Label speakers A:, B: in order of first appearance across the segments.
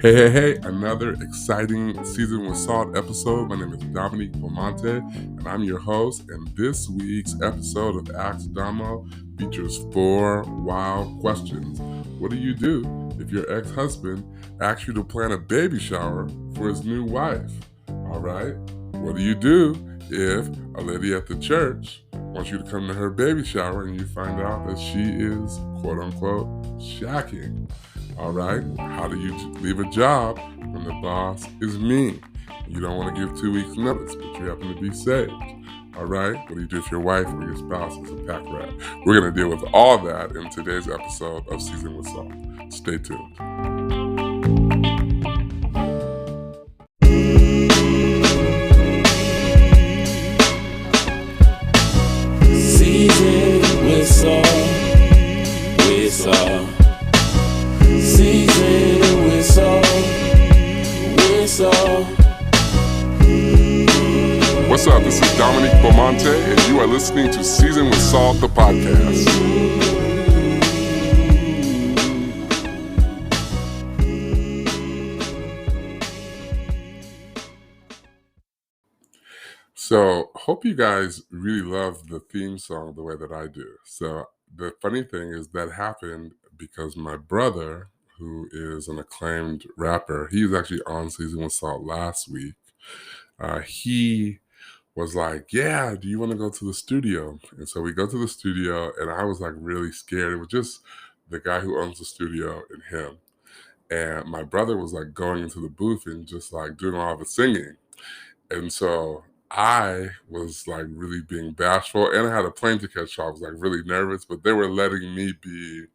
A: Hey, another exciting Season with Salt episode. My name is Dominique Belmonte, and I'm your host. And this week's episode of Ask Domo features 4 wild questions. What do you do if your ex-husband asks you to plan a baby shower for his new wife? All right. What do you do if a lady at the church wants you to come to her baby shower and you find out that she is, quote unquote, shacking? All right, how do you leave a job when the boss is mean? You don't want to give 2 weeks notice, but you happen to be saved. All right, what do you do if your wife or your spouse is a Packrat? We're going to deal with all that in today's episode of Season with Salt. Stay tuned.
B: Season with Salt, with Salt. Season with Salt, with Salt.
A: What's up? This is Dominique Belmonte, and you are listening to Season with Salt, the podcast. So, hope you guys really love the theme song the way that I do. So, the funny thing is that happened because my brother, who is an acclaimed rapper, he was actually on Season with Salt last week. He was like, yeah, do you want to go to the studio? And so we go to the studio, and I was like really scared. It was just the guy who owns the studio and him. And my brother was like going into the booth and just like doing all the singing. And so I was like really being bashful, and I had a plane to catch, so I was like really nervous, but they were letting me be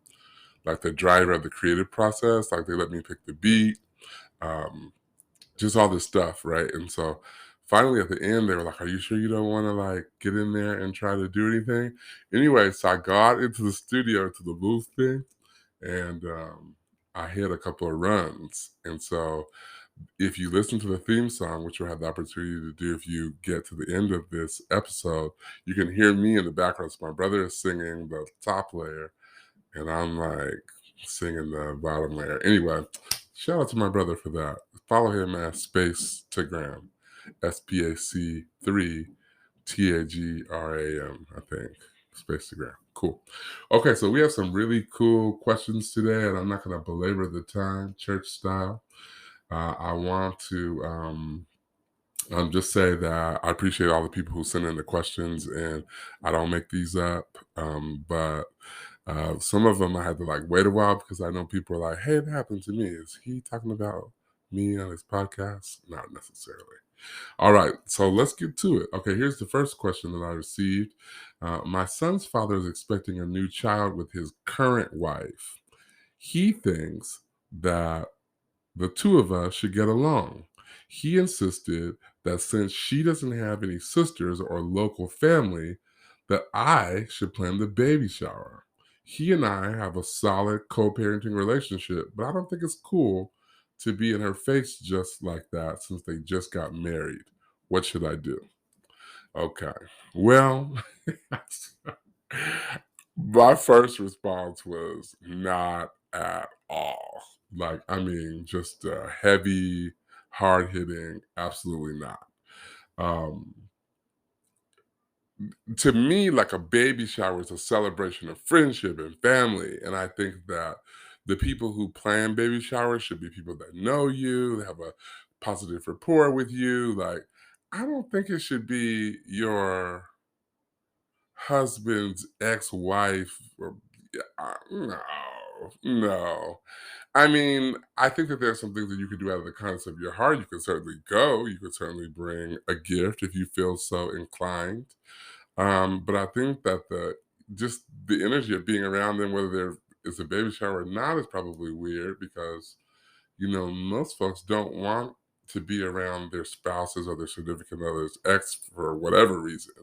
A: like the driver of the creative process. Like they let me pick the beat, just all this stuff, right? And so finally at the end, they were like, are you sure you don't want to like get in there and try to do anything? Anyway, so I got into the studio, to the booth thing, and I hit a couple of runs. And so if you listen to the theme song, which you'll have the opportunity to do if you get to the end of this episode, you can hear me in the background. So my brother is singing the top layer, and I'm like singing the bottom layer. Anyway, shout out to my brother for that. Follow him at Space Tagram, SPAC3 TAGRAM, I think. Space Tagram. Cool. Okay, so we have some really cool questions today, and I'm not going to belabor the time, church style. I want to just say that I appreciate all the people who send in the questions, and I don't make these up, but some of them I had to like wait a while because I know people are like, hey, that happened to me. Is he talking about me on his podcast? Not necessarily. All right, so let's get to it. Okay, here's the first question that I received. My son's father is expecting a new child with his current wife. He thinks that the two of us should get along. He insisted that since she doesn't have any sisters or local family, that I should plan the baby shower. He and I have a solid co-parenting relationship, but I don't think it's cool to be in her face just like that since they just got married. What should I do? Okay. Well, my first response was not at all. Like, I mean, just heavy, hard hitting, absolutely not. To me, like a baby shower is a celebration of friendship and family. And I think that the people who plan baby showers should be people that know you, that have a positive rapport with you. Like, I don't think it should be your husband's ex-wife or no. I mean, I think that there's some things that you could do out of the kindness of your heart. You could certainly go. You could certainly bring a gift if you feel so inclined. But I think that just the energy of being around them, whether there is a baby shower or not, is probably weird because most folks don't want to be around their spouses or their significant others, ex for whatever reason.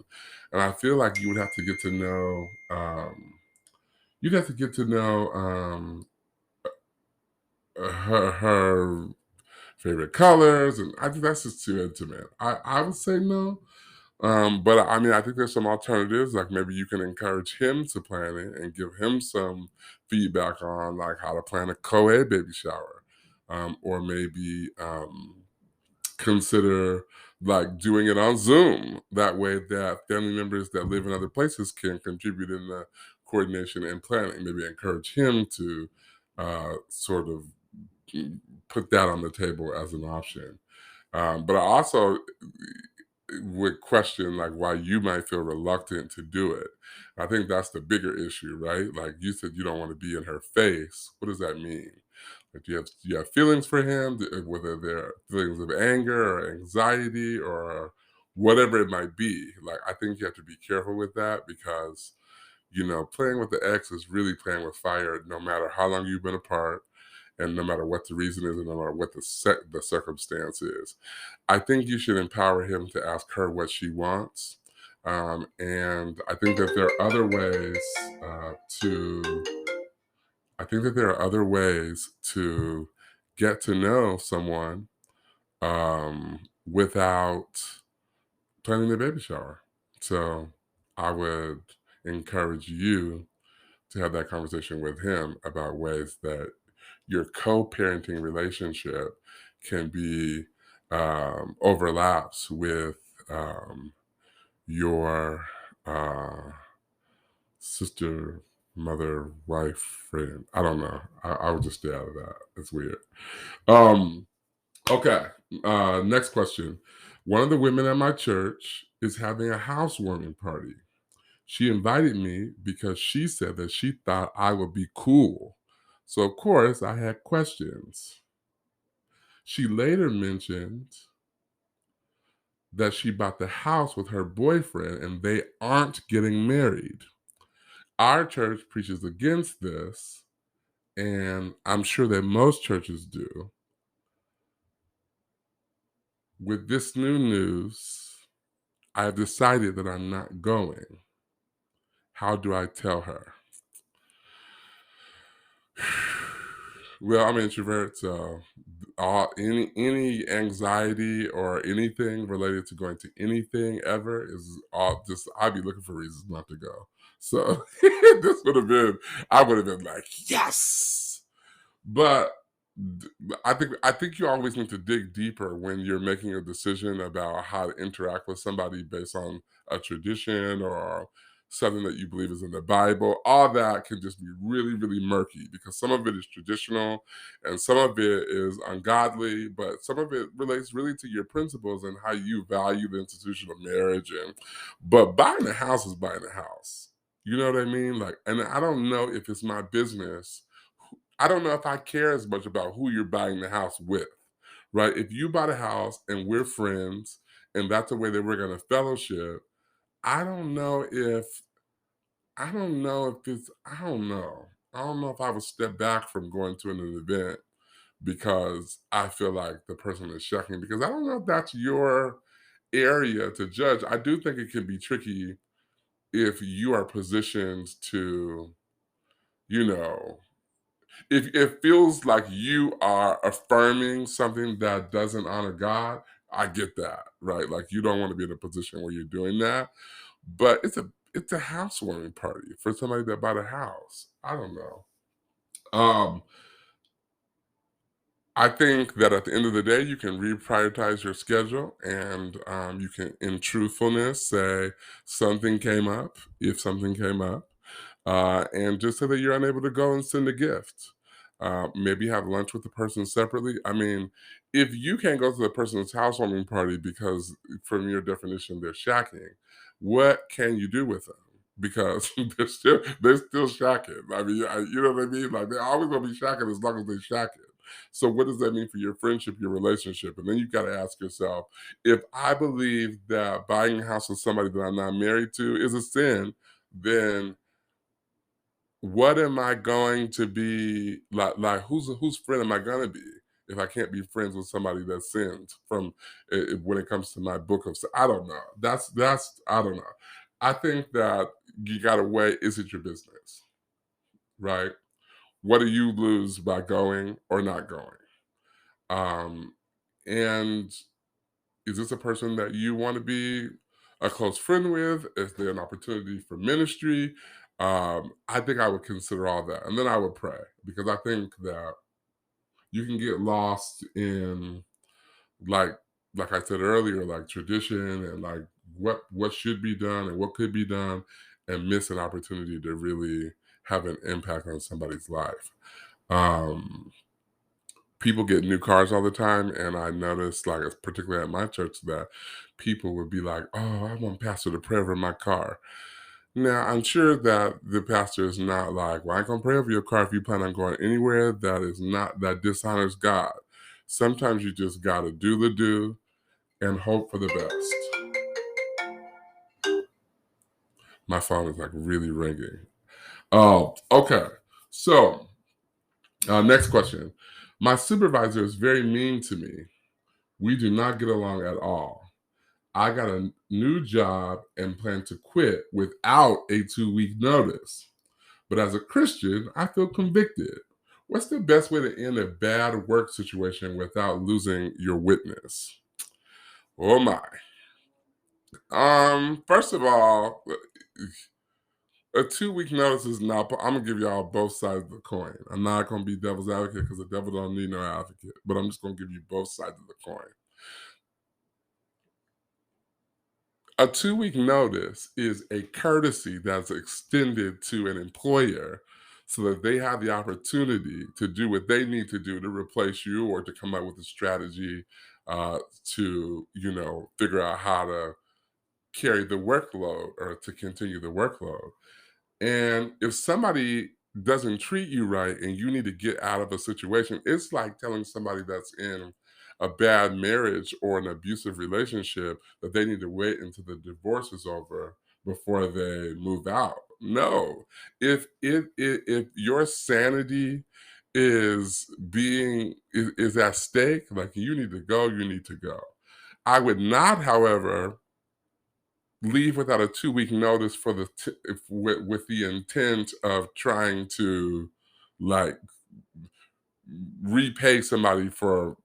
A: And I feel like you would have to get to know. You'd have to get to know her favorite colors, and I think that's just too intimate. I would say no. But I mean, I think there's some alternatives. Like maybe you can encourage him to plan it and give him some feedback on like how to plan a co-ed baby shower. or maybe consider like doing it on Zoom. That way, that family members that live in other places can contribute in the coordination and planning. Maybe encourage him to sort of put that on the table as an option. But I also would question like why you might feel reluctant to do it. I think that's the bigger issue, right? Like you said, you don't want to be in her face. What does that mean? Like, do you have feelings for him? Whether they're feelings of anger or anxiety or whatever it might be. Like I think you have to be careful with that because playing with the ex is really playing with fire. No matter how long you've been apart, and no matter what the reason is, and no matter what the circumstance is. I think you should empower him to ask her what she wants. And I think that there are other ways to. I think that there are other ways to get to know someone without planning the baby shower. So I would encourage you to have that conversation with him about ways that your co-parenting relationship can be overlaps with your uh, sister, mother, wife, friend. I don't know. I would just stay out of that. It's weird. Um, okay. Next question. One of the women at my church is having a housewarming party. She invited me because she said that she thought I would be cool. So, of course, I had questions. She later mentioned that she bought the house with her boyfriend and they aren't getting married. Our church preaches against this, and I'm sure that most churches do. With this new news, I have decided that I'm not going. How do I tell her? Well, I'm an introvert, so any anxiety or anything related to going to anything ever is all just I'd be looking for reasons not to go. So this would have been I would have been like, yes. But I think you always need to dig deeper when you're making a decision about how to interact with somebody based on a tradition or something that you believe is in the Bible. All that can just be really, really murky because some of it is traditional and some of it is ungodly, but some of it relates really to your principles and how you value the institution of marriage. But buying a house is buying a house. You know what I mean? Like, and I don't know if it's my business. I don't know if I care as much about who you're buying the house with, right? If you bought a house and we're friends and that's the way that we're going to fellowship, I don't know if, I don't know if it's, I don't know. I don't know if I would step back from going to an event because I feel like the person is checking because I don't know if that's your area to judge. I do think it can be tricky if you are positioned to, you know, if it feels like you are affirming something that doesn't honor God, I get that, right? Like you don't want to be in a position where you're doing that. But it's a housewarming party for somebody that bought a house. I don't know. Um, I think that at the end of the day, you can reprioritize your schedule and you can, in truthfulness, say something came up, if something came up, and just say that you're unable to go and send a gift. Maybe have lunch with the person separately. I mean, if you can't go to the person's housewarming party because, from your definition, they're shacking, what can you do with them? Because they're still shacking. I mean, you know what I mean? Like they're always gonna be shacking as long as they're shacking. So what does that mean for your friendship, your relationship? And then you've got to ask yourself, if I believe that buying a house with somebody that I'm not married to is a sin, then what am I going to be like whose friend am I gonna be if I can't be friends with somebody that sins from when it comes to my book of I don't know. That's I don't know. I think that you gotta weigh, is it your business? Right? What do you lose by going or not going? Um, and is this a person that you want to be a close friend with? Is there an opportunity for ministry? I think I would consider all that. And then I would pray because I think that You can get lost in like like I said earlier, like tradition and like what should be done and what could be done, and miss an opportunity to really have an impact on somebody's life. Um, People get new cars all the time, and I noticed, like, particularly at my church, that people would be like, "Oh, I want pastor to pray over my car." Now, I'm sure that the pastor is not like, "Well, I ain't gonna pray over your car if you plan on going anywhere that dishonors God." Sometimes you just gotta do the do and hope for the best. My phone is like really ringing. Oh, okay. So, next question. My supervisor is very mean to me. We do not get along at all. I got a new job and plan to quit without a 2 week notice. But as a Christian, I feel convicted. What's the best way to end a bad work situation without losing your witness? Oh my. First of all, a 2 week notice is not. I'm gonna give y'all both sides of the coin. I'm not gonna be devil's advocate because the devil don't need no advocate. But I'm just gonna give you both sides of the coin. A 2 week notice is a courtesy that's extended to an employer so that they have the opportunity to do what they need to do to replace you or to come up with a strategy to, figure out how to carry the workload or to continue the workload. And if somebody doesn't treat you right and you need to get out of a situation, it's like telling somebody that's in a bad marriage or an abusive relationship that they need to wait until the divorce is over before they move out. No. If your sanity is at stake, like you need to go, you need to go. I would not, however, leave without a 2 week notice for with the intent of trying to like repay somebody for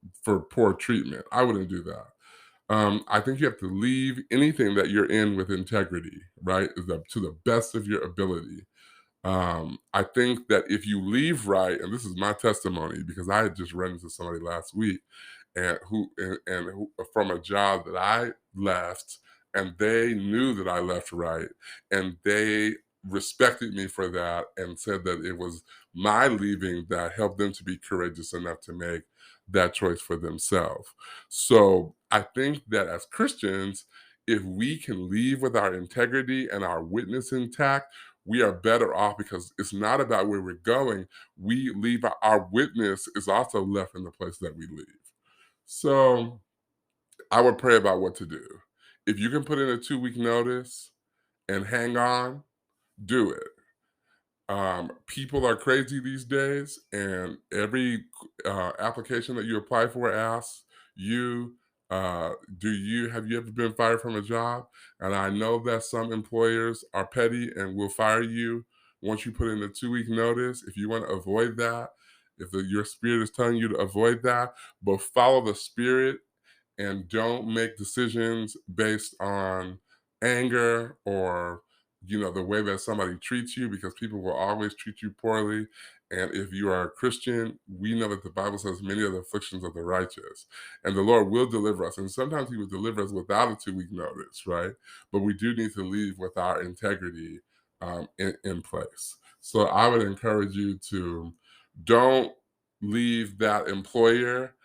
A: poor treatment. I wouldn't do that. I think you have to leave anything that you're in with integrity, right? To the best of your ability. I think that if you leave right, and this is my testimony because I had just run into somebody last week and who from a job that I left, and they knew that I left right, and they respected me for that and said that it was my leaving that helped them to be courageous enough to make that choice for themselves. So I think that as Christians, if we can leave with our integrity and our witness intact, we are better off because it's not about where we're going. We leave our witness is also left in the place that we leave. So I would pray about what to do. If you can put in a 2 week notice and hang on, do it. People are crazy these days, and every application that you apply for asks you, "Do you have you ever been fired from a job?" And I know that some employers are petty and will fire you once you put in a 2 week notice. If you want to avoid that, if your spirit is telling you to avoid that, but follow the spirit and don't make decisions based on anger or the way that somebody treats you, because people will always treat you poorly. And if you are a Christian, we know that the Bible says many of the afflictions of the righteous, and the Lord will deliver us, and sometimes he will deliver us without a 2 week notice, right? But we do need to leave with our integrity in place. So I would encourage you to don't leave that employer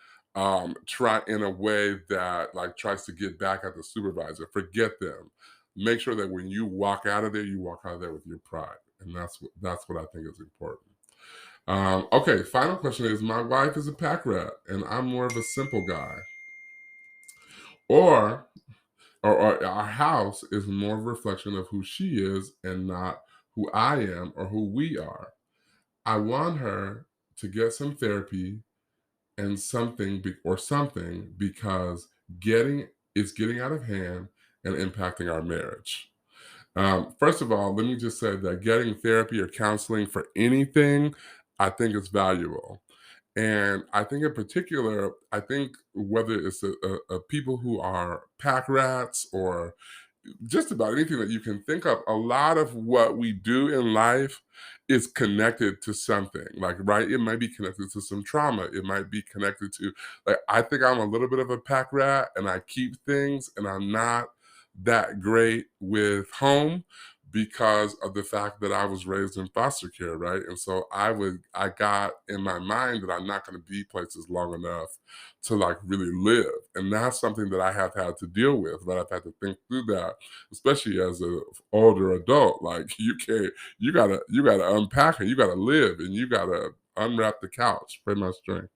A: try in a way that like tries to get back at the supervisor. Forget them. Make sure that when you walk out of there, you walk out of there with your pride, and that's what I think is important. Okay, final question is: my wife is a pack rat, and I'm more of a simple guy, or or our house is more of a reflection of who she is and not who I am or who we are. I want her to get some therapy and something because getting getting out of hand and impacting our marriage. First of all, let me just say that getting therapy or counseling for anything, I think is valuable. And I think in particular, I think whether it's a people who are pack rats or just about anything that you can think of, a lot of what we do in life is connected to something. Like, right? It might be connected to some trauma. It might be connected to, like, I think I'm a little bit of a pack rat and I keep things and I'm not that great with home because of the fact that I was raised in foster care, right? And so I got in my mind that I'm not going to be places long enough to like really live. And that's something that I have had to deal with, but I've had to think through that, especially as an older adult. Like you gotta unpack and you gotta live and you gotta unwrap the couch, pretty much strength.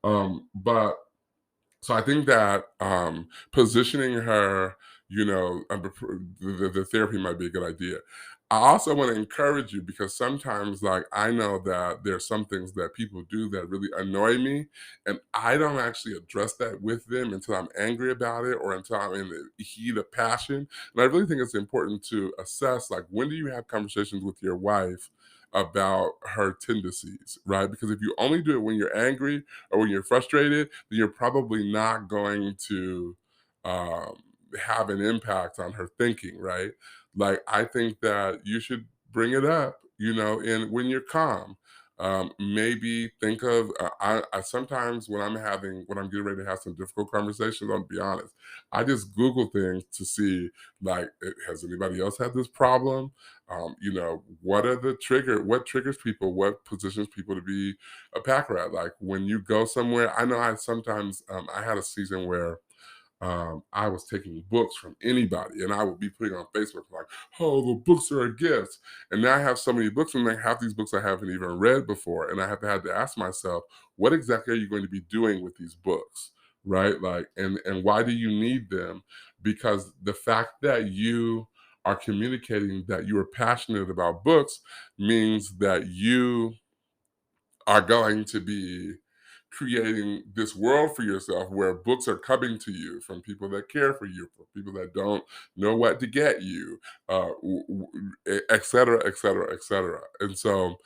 A: But so I think that positioning her, the therapy might be a good idea. I also want to encourage you because sometimes, like, I know that there's some things that people do that really annoy me, and I don't actually address that with them until I'm angry about it or until I'm in the heat of passion. And I really think it's important to assess, like, when do you have conversations with your wife about her tendencies, right? Because if you only do it when you're angry or when you're frustrated, then you're probably not going to um, have an impact on her thinking, right? Like, I think that you should bring it up, and when you're calm. Maybe think of I sometimes when I'm getting ready to have some difficult conversations, I'll be honest, I just Google things to see, like, has anybody else had this problem? What triggers people, what positions people to be a pack rat. Like, when you go somewhere, I know I had a season where I was taking books from anybody and I would be putting on Facebook like, oh, the books are a gift. And now I have so many books and like half these books I haven't even read before. And I have had to ask myself, what exactly are you going to be doing with these books? Right? Like, and why do you need them? Because the fact that you are communicating that you are passionate about books means that you are going to be creating this world for yourself where books are coming to you from people that care for you, from people that don't know what to get you, et cetera, et cetera, et cetera. And so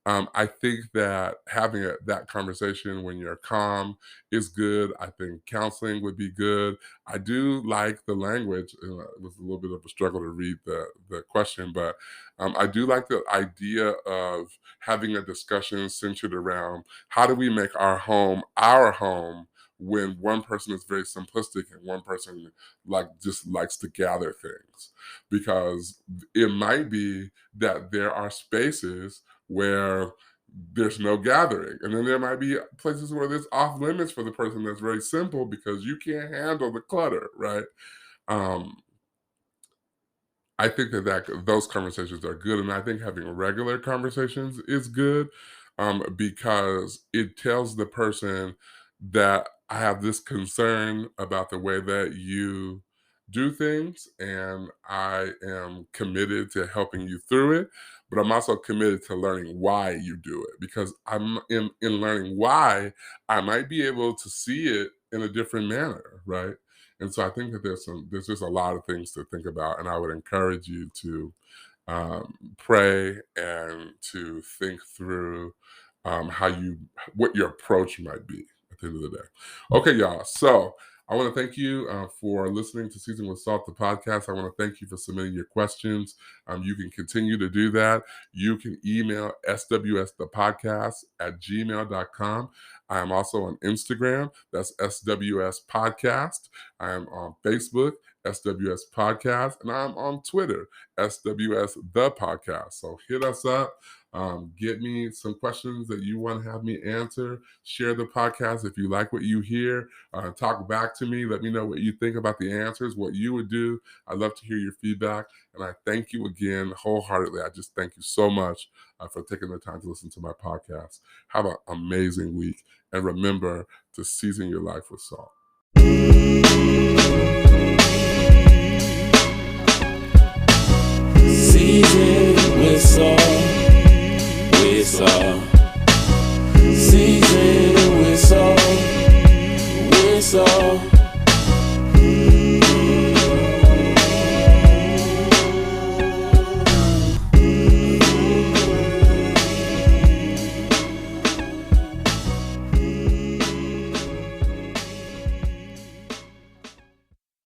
A: I think that having that conversation when you're calm is good. I think counseling would be good. I do like the language. It was a little bit of a struggle to read the question, but I do like the idea of having a discussion centered around how do we make our home when one person is very simplistic and one person like just likes to gather things, because it might be that there are spaces where there's no gathering, and then there might be places where there's off limits for the person that's very simple because you can't handle the clutter, right? um I think that those conversations are good, and I think having regular conversations is good, because it tells the person that I have this concern about the way that you do things, and I am committed to helping you through it, but I'm also committed to learning why you do it, because I'm in learning why, I might be able to see it in a different manner, right? And so I think that there's just a lot of things to think about, and I would encourage you to pray and to think through how what your approach might be at the end of the day. Okay, y'all. So I want to thank you for listening to Season with Salt, the podcast. I want to thank you for submitting your questions. You can continue to do that. You can email swsthepodcast at gmail.com. I am also on Instagram. That's SWS Podcast. I am on Facebook, SWS Podcast, and I'm on Twitter, SWS The Podcast. So hit us up. Get me some questions that you want to have me answer. Share the podcast if you like what you hear. Talk back to me. Let me know what you think about the answers, what you would do. I'd love to hear your feedback. And I thank you again wholeheartedly. I just thank you so much for taking the time to listen to my podcast. Have an amazing week. And remember to season your life with salt.
B: Season